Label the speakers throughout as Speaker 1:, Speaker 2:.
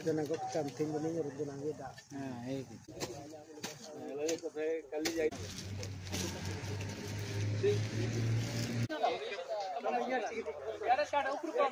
Speaker 1: रुद्रना को समथिंग बनेंगे रुद्रना के दा हां है लगे तो कल ही जाए यार स्टार्ट ऊपर को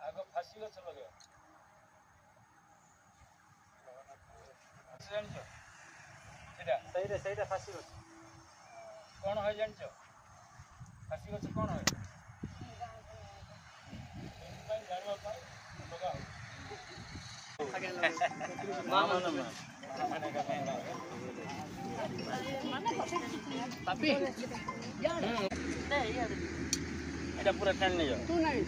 Speaker 1: आगो फांसी गछ लगे जानछो सेटा फांसी गछ कोन होय जानछो फांसी गछ कोन होय जानवा पा लगाओ मामा पापी नहीं यार एटा पूरा टाइम नहीं जाओ तू नहीं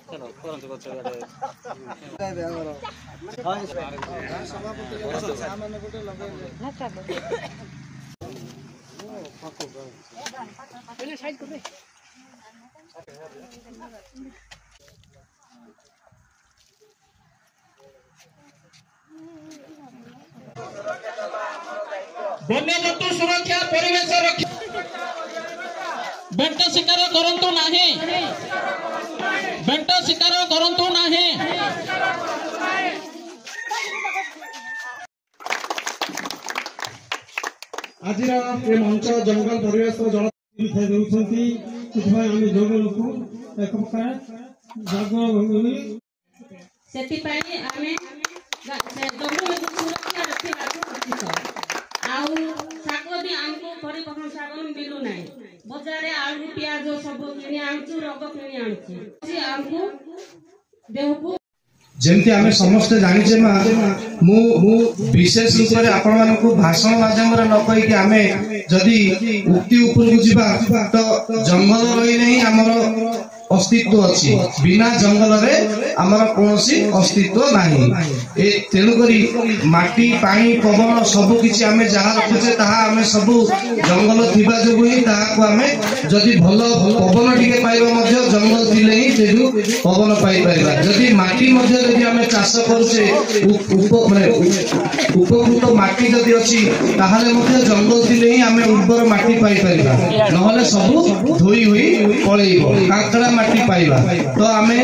Speaker 1: चलो तुरंत बच्चा सामान्य गोटे लगे साइड कर दे
Speaker 2: वन्यजंतु सुरक्षा परिवेश रक्षा बेंट शिकार करंतु नाही बेंट शिकार करंतु नाही
Speaker 3: आज ये मंच जंगल परिवेश जल देउछंती किथाय हम जंगल को एक प्रकार जंगल भूमि
Speaker 4: सेति पानी आमे जंगल सुरक्षा रखिबा उचित आउ सागोदी हमको परिवहन साधन मिलु नाही बजारे आलू प्याज सब किनि आनछु रग किनि आनछु से हमको देहको
Speaker 3: जेमती आमे समस्त जानिछे मा मु विशेष रूप रे आपण मानकु भाषण माध्यम रे न कहि कि आमे जदी उक्ति ऊपर को जिबा तो जंगल रही नहीं हमर अस्तित्व अछि बिना जंगल रे हमर कोनोसी अस्तित्व नाही ए तेनु करी माटी पानी पवन सब किछि आमे जहा रखुचे ताहा आमे सब जंगल थिबा जगु ही ताहा को आमे जदी भलो पवन टिके पाइबा मध्ये जंगल थिले ही तेनु पवन पाइ परिबा जदी माटी मध्ये जदी आमे चाष करूचे उपकृत माटी जदी अछि ताहाले मध्ये जंगल थिले ही आमे उर्वर माटी पाइ परिबा नहले सब धोई होई पळेइबो काकड़ा माटी पाइबा तो आमे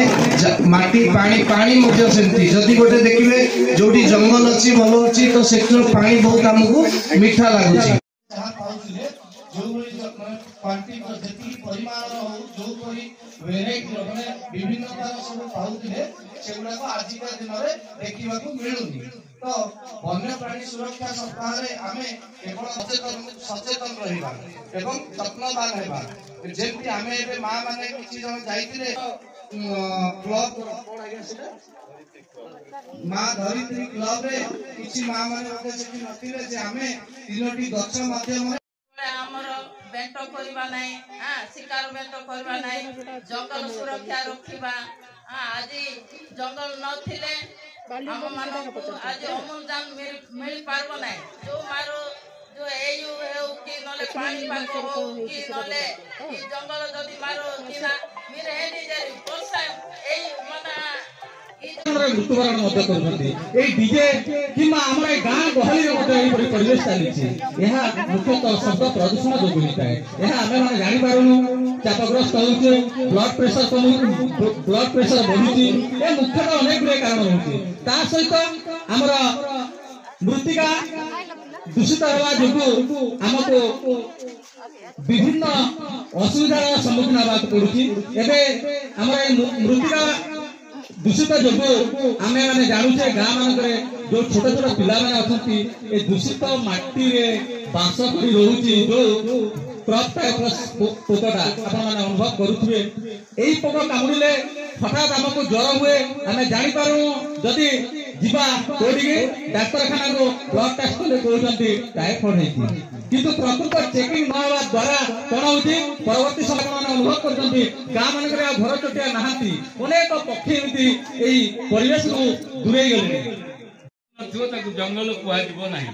Speaker 3: माटी पानी पानी मध्ये सेंती जदी गोटे देखिबे जोडी जंगल अछि भलो अछि तो सेक्टर पानी बहुत हमकु मीठा लागुछि जहा पाउथिले जो क्वांटिटी जति परिमाण हो जो कोई वेराइटी माने विभिन्न प्रकार सब पाउथिले सेगुडा को आज का दिन रे देखिबा को मिलुनी तो वन्य प्राणी सुरक्षा सप्ताह रे आमे केवल सचेतन रहिबा एवं यत्नवान हेबा जेमति आमे एबे मां माने किछि जण जाइतिले क्लब कोडा गेसिले मां धरित्री क्लब रे किछि मां माने ओके सेठी नथिले जे आमे तीनोटी गच्छ माध्यम
Speaker 4: हमर बेंट करबा नै हां शिकार बेंट करबा नै जंगल सुरक्षा रखिबा हां आज जंगल नथिले हम मानो आज अमलजान मिल पारबो नै जो मारो जो एयु है कि नले पानी पाको हो कि नले कि जंगल जदी मारो किना मिरे हेनी जे वर्षा एई मना
Speaker 3: मृत्युवरण डीजे कि गाँ गहली परिवेश चली मुख्यतः शब्द प्रदूषण जो होता है यह आम मैंने जापारू चापग्रस्त हो ब्लड प्रेशर ब्लड प्रेशर बढ़ुची मुख्यतः अनेक गुड़े कारण होता सहित आमर मृत्तिका दूषित होगा जो आमको विभिन्न असुविधार सम्मुखीन होगा पड़ुची मृत्तिका दूषित जो आम मैंने जानूचे गाँ मानक जो छोट छोट पिला मैंने अच्छा दूषित माटी बांस कर रोचे जो क्रप टाइप पोकटा अनुभव करुवे यही पोक कामुड़े हठात आमको ज्वर हुए आम जापर जदि
Speaker 5: ଯିବା କୋଉଠିକି ଡାକ୍ତରଖାନା କୁ ବ୍ଲଡ ଟେଷ୍ଟ କଲେ କହୁଛନ୍ତି ଟାଇଫଏଡ ହେଇଛି କିନ୍ତୁ ପ୍ରକୃତ ଚେକିଂ ନ ହେବା ଦ୍ୱାରା କଣ ହଉଛି ପରବର୍ତ୍ତୀ ସମୟ ମାନେ ଅନୁଭବ କରୁଛନ୍ତି ଗାଁ ମାନଙ୍କରେ ଆଉ ଘର ଚଟିଆ ନାହାନ୍ତି ଅନେକ ପକ୍ଷୀ ଏମିତି ଏଇ ପରିବେଶରୁ ଦୂରେଇ ଗଲେଣି
Speaker 6: ତାକୁ ଜଙ୍ଗଲ କୁହାଯିବ ନାହିଁ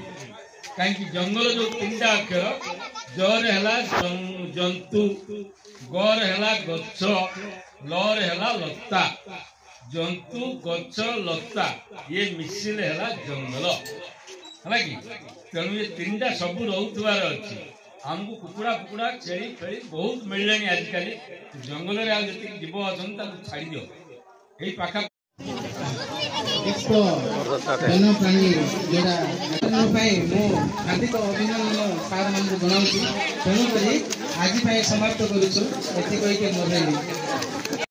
Speaker 6: କାହିଁକି ଜଙ୍ଗଲ ଯୋଉ ତିନିଟା ଅକ୍ଷର ଜରେ ହେଲା ଜନ୍ତୁ ଗରେ ହେଲା ଗଛ ଲରେ ହେଲା ଲତା ଜନ୍ତୁ ଗଛ ଲତା ଇଏ ମିଶିଲେ ହେଲା ଜଙ୍ଗଲ ହେଲା କି ତେଣୁ ଏ ତିନିଟା ସବୁ ରହୁଥିବାର ଅଛି ଆମକୁ କୁକୁଡ଼ା ଫୁକୁଡ଼ା ଛେଳି ଫେଳି ବହୁତ ମିଳିଲାଣି ଆଜିକାଲି ଜଙ୍ଗଲରେ ଆଉ ଯେତିକି ଜୀବ ଅଛନ୍ତି ତାକୁ ଛାଡ଼ି ଦିଅ ଏଇ ପାଖା
Speaker 1: ବନ୍ୟପ୍ରାଣୀ ଯୋଉଟା ପାଇଁ ମୁଁ ହାର୍ଦ୍ଦିକ ଅଭିନନ୍ଦନ ସାର୍ ମାନଙ୍କୁ ଜଣାଉଛି ତେଣୁକରି ଆଜି ପାଇଁ ସମାପ୍ତ କରୁଛୁ ଏତିକି କହିକି ମୁଁ